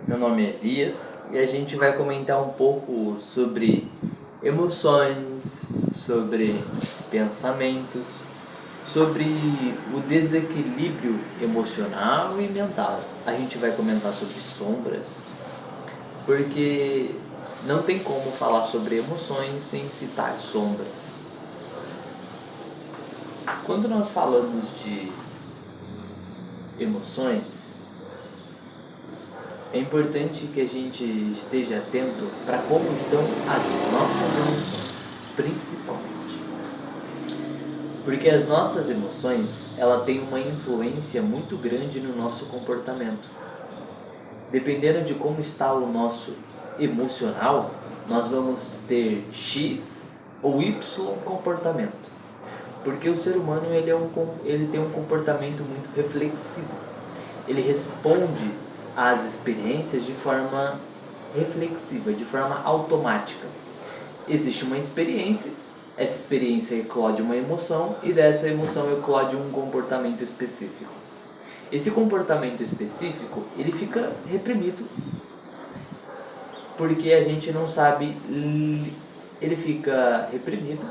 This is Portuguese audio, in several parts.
Meu nome é Elias e a gente vai comentar um pouco sobre emoções, sobre pensamentos, sobre o desequilíbrio emocional e mental. A gente vai comentar sobre sombras, porque não tem como falar sobre emoções sem citar sombras. Quando nós falamos de emoções, é importante que a gente esteja atento para como estão as nossas emoções, principalmente. Porque as nossas emoções, ela tem uma influência muito grande no nosso comportamento. Dependendo de como está o nosso emocional, nós vamos ter X ou Y comportamento. Porque o ser humano ele tem um comportamento muito reflexivo. Ele responde às experiências de forma reflexiva, de forma automática. Existe uma experiência, essa experiência eclode uma emoção e dessa emoção eclode um comportamento específico. Esse comportamento específico, ele fica reprimido porque a gente não sabe, ele fica reprimido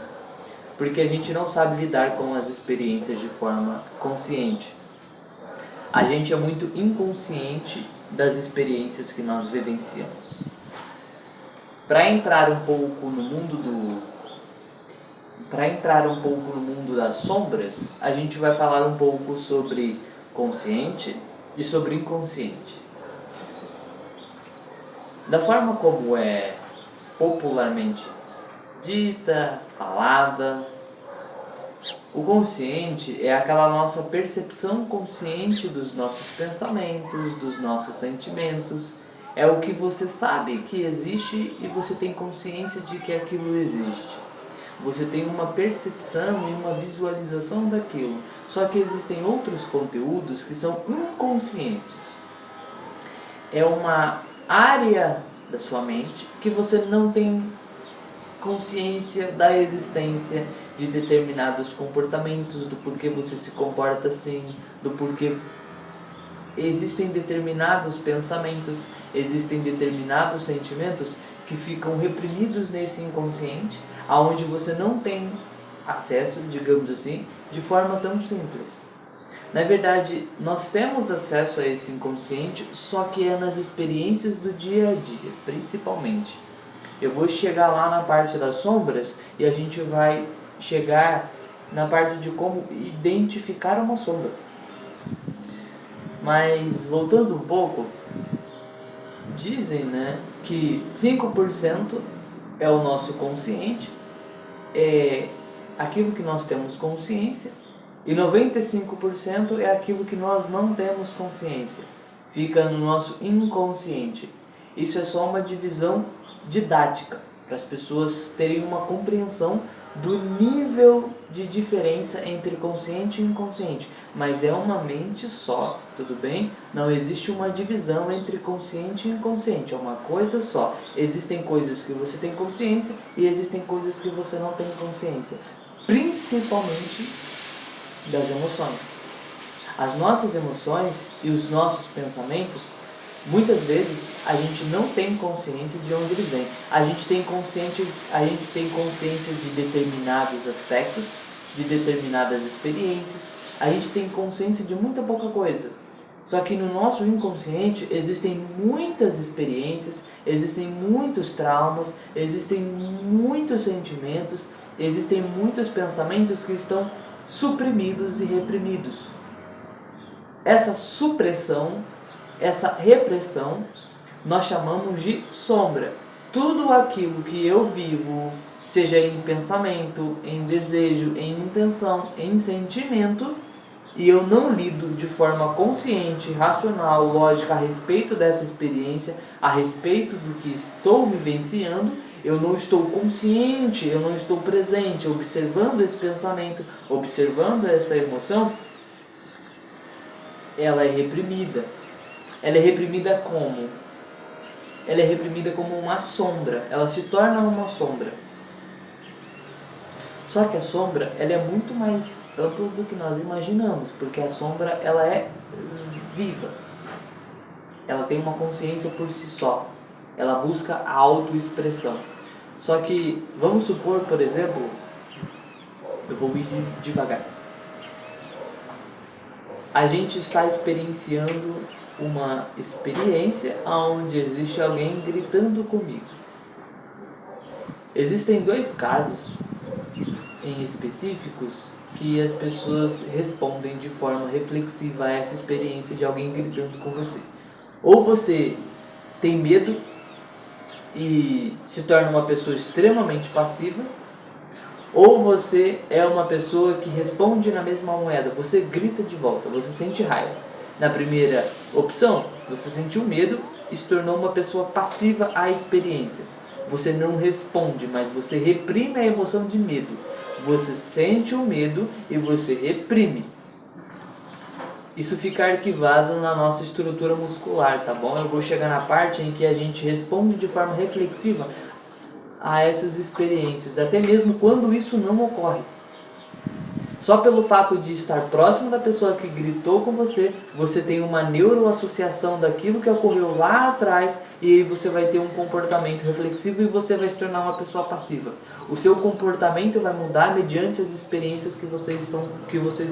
porque a gente não sabe lidar com as experiências de forma consciente. A gente é muito inconsciente das experiências que nós vivenciamos. Para entrar um pouco no mundo das sombras, a gente vai falar um pouco sobre consciente e sobre inconsciente. Da forma como é popularmente dita, falada, o consciente é aquela nossa percepção consciente dos nossos pensamentos, dos nossos sentimentos. É o que você sabe que existe e você tem consciência de que aquilo existe. Você tem uma percepção e uma visualização daquilo. Só que existem outros conteúdos que são inconscientes. É uma área da sua mente que você não tem consciência da existência de determinados comportamentos, do porquê você se comporta assim, do porquê existem determinados pensamentos, existem determinados sentimentos que ficam reprimidos nesse inconsciente, aonde você não tem acesso, digamos assim, de forma tão simples. Na verdade, nós temos acesso a esse inconsciente, só que é nas experiências do dia a dia, principalmente. Eu vou chegar lá na parte das sombras e a gente vai chegar na parte de como identificar uma sombra. Mas voltando um pouco, dizem, né, que 5% é o nosso consciente, é aquilo que nós temos consciência, e 95% é aquilo que nós não temos consciência. Fica no nosso inconsciente. Isso é só uma divisão didática, para as pessoas terem uma compreensão do nível de diferença entre consciente e inconsciente. Mas é uma mente só, tudo bem? Não existe uma divisão entre consciente e inconsciente, é uma coisa só. Existem coisas que você tem consciência e existem coisas que você não tem consciência, principalmente das emoções. As nossas emoções e os nossos pensamentos, muitas vezes a gente não tem consciência de onde eles vêm. A gente tem consciência de determinados aspectos, de determinadas experiências. A gente tem consciência de muita pouca coisa. Só que no nosso inconsciente existem muitas experiências, existem muitos traumas, existem muitos sentimentos, existem muitos pensamentos que estão suprimidos e reprimidos. Essa supressão, essa repressão, nós chamamos de sombra. Tudo aquilo que eu vivo, seja em pensamento, em desejo, em intenção, em sentimento, e eu não lido de forma consciente, racional, lógica a respeito dessa experiência, a respeito do que estou vivenciando, eu não estou consciente, eu não estou presente, observando esse pensamento, observando essa emoção, ela é reprimida. Ela é reprimida como? Ela é reprimida como uma sombra, ela se torna uma sombra. Só que a sombra, ela é muito mais ampla do que nós imaginamos, porque a sombra, ela é viva. ela tem uma consciência por si só. Ela busca a autoexpressão. Só que, vamos supor, por exemplo, eu vou ir devagar. A gente está experienciando uma experiência onde existe alguém gritando comigo. Existem dois casos em específicos que as pessoas respondem de forma reflexiva a essa experiência de alguém gritando com você. Ou você tem medo e se torna uma pessoa extremamente passiva, ou você é uma pessoa que responde na mesma moeda, você grita de volta, você sente raiva. Na primeira opção, você sentiu medo e se tornou uma pessoa passiva à experiência. Você não responde, mas você reprime a emoção de medo. Você sente o medo e você reprime. Isso fica arquivado na nossa estrutura muscular, tá bom? Eu vou chegar na parte em que a gente responde de forma reflexiva a essas experiências, até mesmo quando isso não ocorre. Só pelo fato de estar próximo da pessoa que gritou com você, você tem uma neuroassociação daquilo que ocorreu lá atrás e aí você vai ter um comportamento reflexivo e você vai se tornar uma pessoa passiva. O seu comportamento vai mudar mediante as experiências que vocês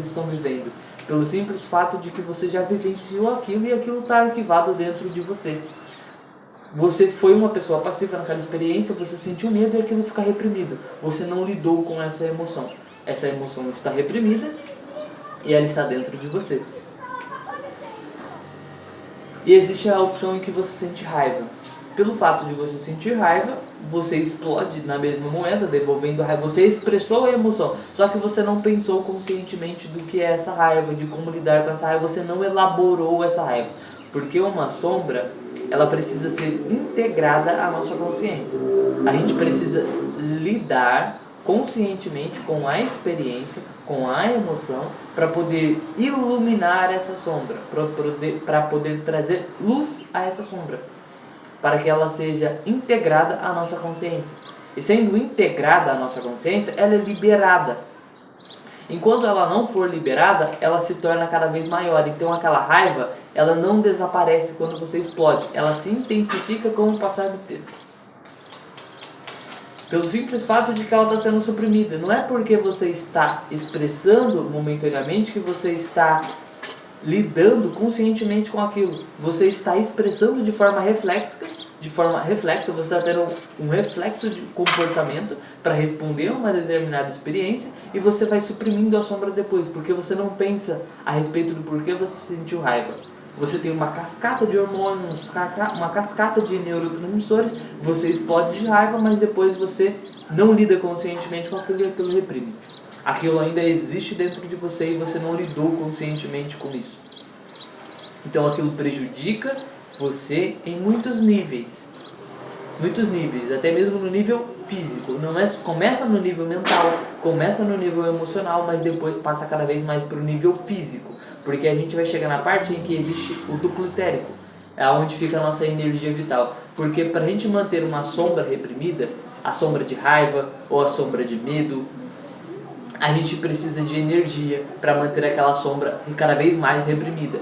estão vivendo, pelo simples fato de que você já vivenciou aquilo e aquilo está arquivado dentro de você. Você foi uma pessoa passiva naquela experiência, você sentiu medo e aquilo fica reprimido. Você não lidou com essa emoção. Essa emoção está reprimida e ela está dentro de você. E existe a opção em que você sente raiva. Pelo fato de você sentir raiva, você explode na mesma moeda, devolvendo a raiva. Você expressou a emoção, só que você não pensou conscientemente do que é essa raiva, de como lidar com essa raiva. Você não elaborou essa raiva. Porque uma sombra, ela precisa ser integrada à nossa consciência. A gente precisa lidar conscientemente com a experiência, com a emoção, para poder iluminar essa sombra, para poder trazer luz a essa sombra, para que ela seja integrada à nossa consciência. E sendo integrada à nossa consciência, ela é liberada. Enquanto ela não for liberada, ela se torna cada vez maior. Então aquela raiva, ela não desaparece quando você explode, ela se intensifica com o passar do tempo. Pelo simples fato de que ela está sendo suprimida. Não é porque você está expressando momentaneamente que você está lidando conscientemente com aquilo. Você está expressando de forma reflexa, você está tendo um reflexo de comportamento para responder a uma determinada experiência e você vai suprimindo a sombra depois, porque você não pensa a respeito do porquê você sentiu raiva. Você tem uma cascata de hormônios, uma cascata de neurotransmissores, você explode de raiva, mas depois você não lida conscientemente com aquilo e aquilo reprime. Aquilo ainda existe dentro de você e você não lidou conscientemente com isso. Então aquilo prejudica você em muitos níveis, até mesmo no nível físico. Começa no nível mental, começa no nível emocional, mas depois passa cada vez mais para o nível físico. Porque a gente vai chegar na parte em que existe o duplo etérico, é onde fica a nossa energia vital. Porque para a gente manter uma sombra reprimida, a sombra de raiva ou a sombra de medo, a gente precisa de energia para manter aquela sombra cada vez mais reprimida.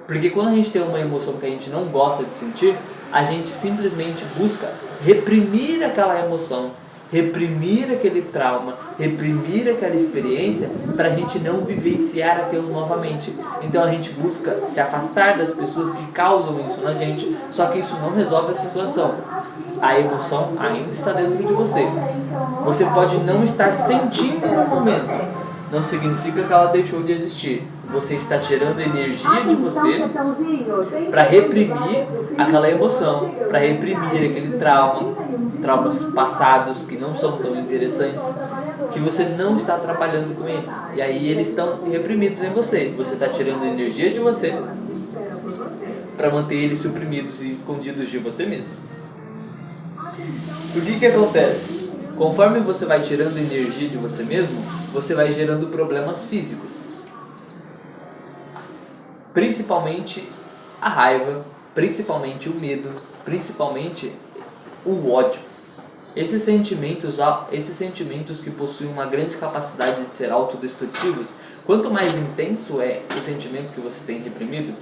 Porque quando a gente tem uma emoção que a gente não gosta de sentir, a gente simplesmente busca reprimir aquela emoção, reprimir aquele trauma, reprimir aquela experiência para a gente não vivenciar aquilo novamente. Então a gente busca se afastar das pessoas que causam isso na gente, só que isso não resolve a situação. A emoção ainda está dentro de você. Você pode não estar sentindo no momento, não significa que ela deixou de existir. Você está tirando energia de você para reprimir aquela emoção, para reprimir aquele traumas passados que não são tão interessantes, que você não está trabalhando com eles. E aí eles estão reprimidos em você. Você está tirando energia de você para manter eles suprimidos e escondidos de você mesmo. O que acontece? Conforme você vai tirando energia de você mesmo, você vai gerando problemas físicos. Principalmente a raiva, principalmente o medo, principalmente o ódio. Esses sentimentos que possuem uma grande capacidade de ser autodestrutivos, quanto mais intenso é o sentimento que você tem reprimido,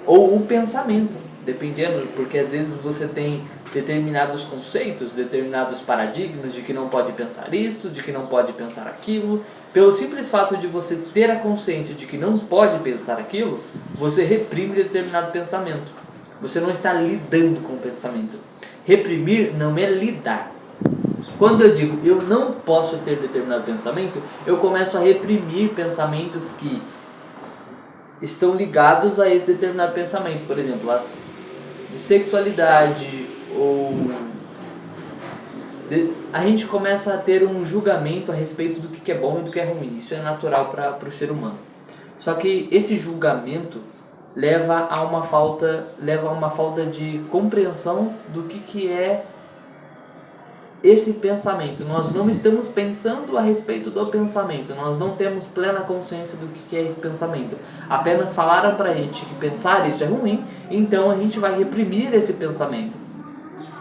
ou o pensamento, dependendo, porque às vezes você tem determinados conceitos, determinados paradigmas de que não pode pensar isso, de que não pode pensar aquilo. Pelo simples fato de você ter a consciência de que não pode pensar aquilo, você reprime determinado pensamento. Você não está lidando com o pensamento. Reprimir não é lidar. Quando eu digo eu não posso ter determinado pensamento, eu começo a reprimir pensamentos que estão ligados a esse determinado pensamento. Por exemplo, as de sexualidade, ou a gente começa a ter um julgamento a respeito do que é bom e do que é ruim. Isso é natural para o ser humano. Só que esse julgamento leva a uma falta de compreensão do que é esse pensamento. Nós não estamos pensando a respeito do pensamento, nós não temos plena consciência do que é esse pensamento. Apenas falaram pra gente que pensar isso é ruim, então a gente vai reprimir esse pensamento.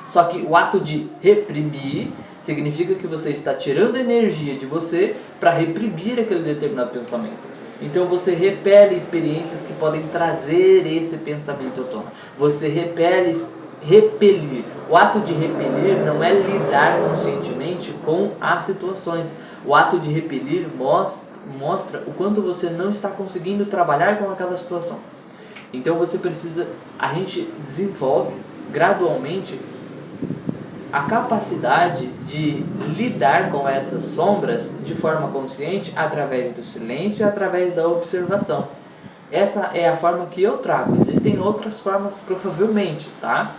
Só que o ato de reprimir significa que você está tirando energia de você para reprimir aquele determinado pensamento. Então você repele experiências que podem trazer esse pensamento à tona. Você repelir. O ato de repelir não é lidar conscientemente com as situações. O ato de repelir mostra o quanto você não está conseguindo trabalhar com aquela situação. Então a gente desenvolve gradualmente a capacidade de lidar com essas sombras de forma consciente através do silêncio e através da observação. Essa é a forma que eu trago. Existem outras formas, provavelmente, tá?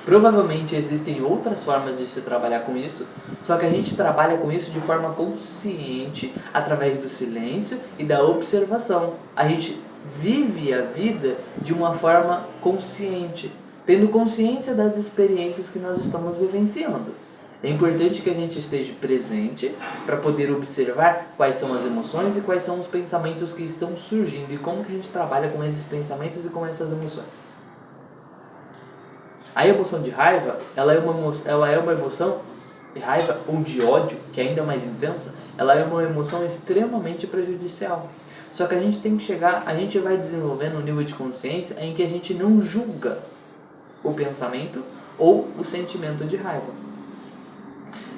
Provavelmente existem outras formas de se trabalhar com isso, só que a gente trabalha com isso de forma consciente, através do silêncio e da observação. A gente vive a vida de uma forma consciente, tendo consciência das experiências que nós estamos vivenciando. É importante que a gente esteja presente para poder observar quais são as emoções e quais são os pensamentos que estão surgindo e como que a gente trabalha com esses pensamentos e com essas emoções. A emoção de raiva, ela é uma emoção de raiva ou de ódio, que é ainda mais intensa, ela é uma emoção extremamente prejudicial. Só que a gente vai desenvolvendo um nível de consciência em que a gente não julga o pensamento ou o sentimento de raiva.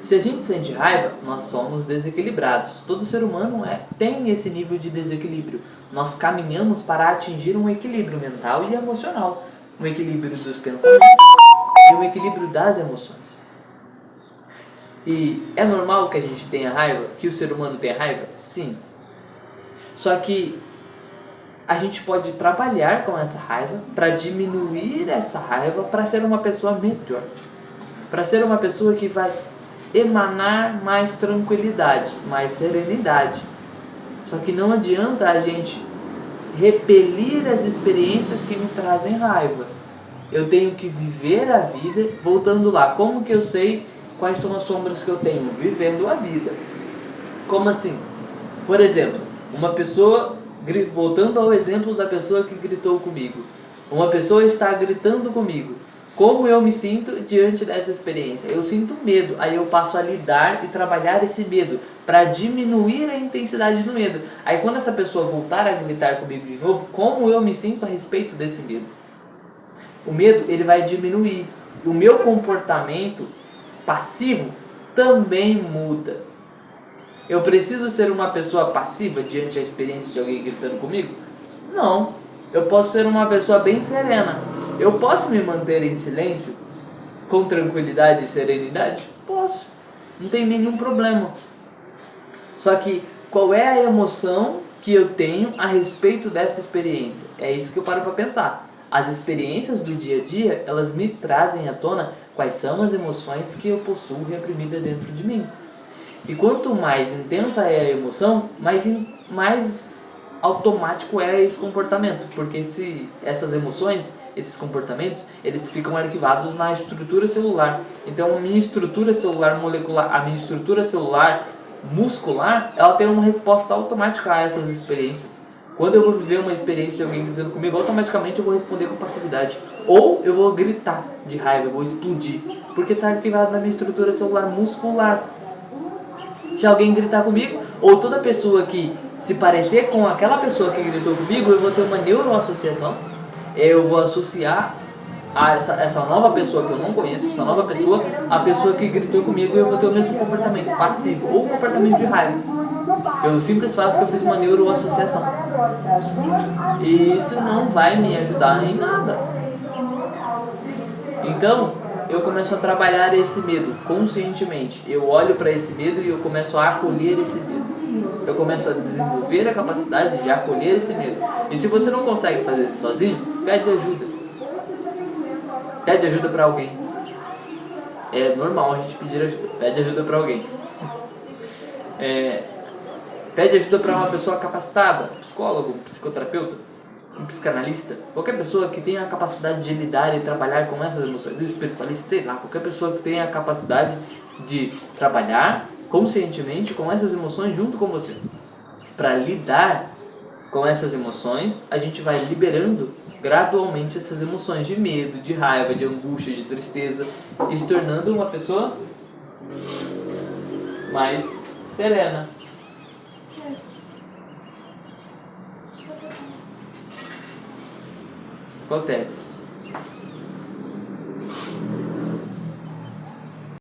Se a gente sente raiva, nós somos desequilibrados. Todo ser humano tem esse nível de desequilíbrio. Nós caminhamos para atingir um equilíbrio mental e emocional. Um equilíbrio dos pensamentos e um equilíbrio das emoções. E é normal que a gente tenha raiva, que o ser humano tenha raiva? Sim. Só que a gente pode trabalhar com essa raiva para diminuir essa raiva para ser uma pessoa melhor. Para ser uma pessoa que vai emanar mais tranquilidade, mais serenidade. Só que não adianta a gente repelir as experiências que me trazem raiva. Eu tenho que viver a vida, voltando lá. Como que eu sei quais são as sombras que eu tenho? Vivendo a vida. Como assim? Por exemplo, uma pessoa, voltando ao exemplo da pessoa que gritou comigo. Uma pessoa está gritando comigo. Como eu me sinto diante dessa experiência? Eu sinto medo, aí eu passo a lidar e trabalhar esse medo para diminuir a intensidade do medo. Aí quando essa pessoa voltar a gritar comigo de novo, como eu me sinto a respeito desse medo? O medo, ele vai diminuir. O meu comportamento passivo também muda. Eu preciso ser uma pessoa passiva diante da experiência de alguém gritando comigo? Não. Eu posso ser uma pessoa bem serena. Eu posso me manter em silêncio com tranquilidade e serenidade? Posso. Não tem nenhum problema. Só que qual é a emoção que eu tenho a respeito dessa experiência? É isso que eu paro para pensar. As experiências do dia a dia, elas me trazem à tona quais são as emoções que eu possuo reprimida dentro de mim. E quanto mais intensa é a emoção, mais automático é esse comportamento, porque essas emoções, esses comportamentos, eles ficam arquivados na estrutura celular. Então a minha estrutura celular molecular, a minha estrutura celular muscular, ela tem uma resposta automática a essas experiências. Quando eu vou viver uma experiência de alguém gritando comigo, automaticamente eu vou responder com passividade. Ou eu vou gritar de raiva, eu vou explodir, porque está arquivado na minha estrutura celular muscular. Se alguém gritar comigo, ou toda pessoa que se parecer com aquela pessoa que gritou comigo, eu vou ter uma neuroassociação eu vou associar a essa nova pessoa que eu não conheço, essa nova pessoa, a pessoa que gritou comigo, e eu vou ter o mesmo comportamento passivo ou comportamento de raiva, pelo simples fato que eu fiz uma neuroassociação. E isso não vai me ajudar em nada. Então, eu começo a trabalhar esse medo conscientemente. Eu olho para esse medo e eu começo a acolher esse medo. Eu começo a desenvolver a capacidade de acolher esse medo. E se você não consegue fazer isso sozinho, pede ajuda. Pede ajuda para alguém. É normal a gente pedir ajuda. Pede ajuda para alguém. Pede ajuda para uma pessoa capacitada, psicólogo, psicoterapeuta, um psicanalista, qualquer pessoa que tenha a capacidade de lidar e trabalhar com essas emoções, espiritualista, sei lá, qualquer pessoa que tenha a capacidade de trabalhar conscientemente com essas emoções junto com você. Para lidar com essas emoções, a gente vai liberando gradualmente essas emoções de medo, de raiva, de angústia, de tristeza, e se tornando uma pessoa mais serena. Acontece.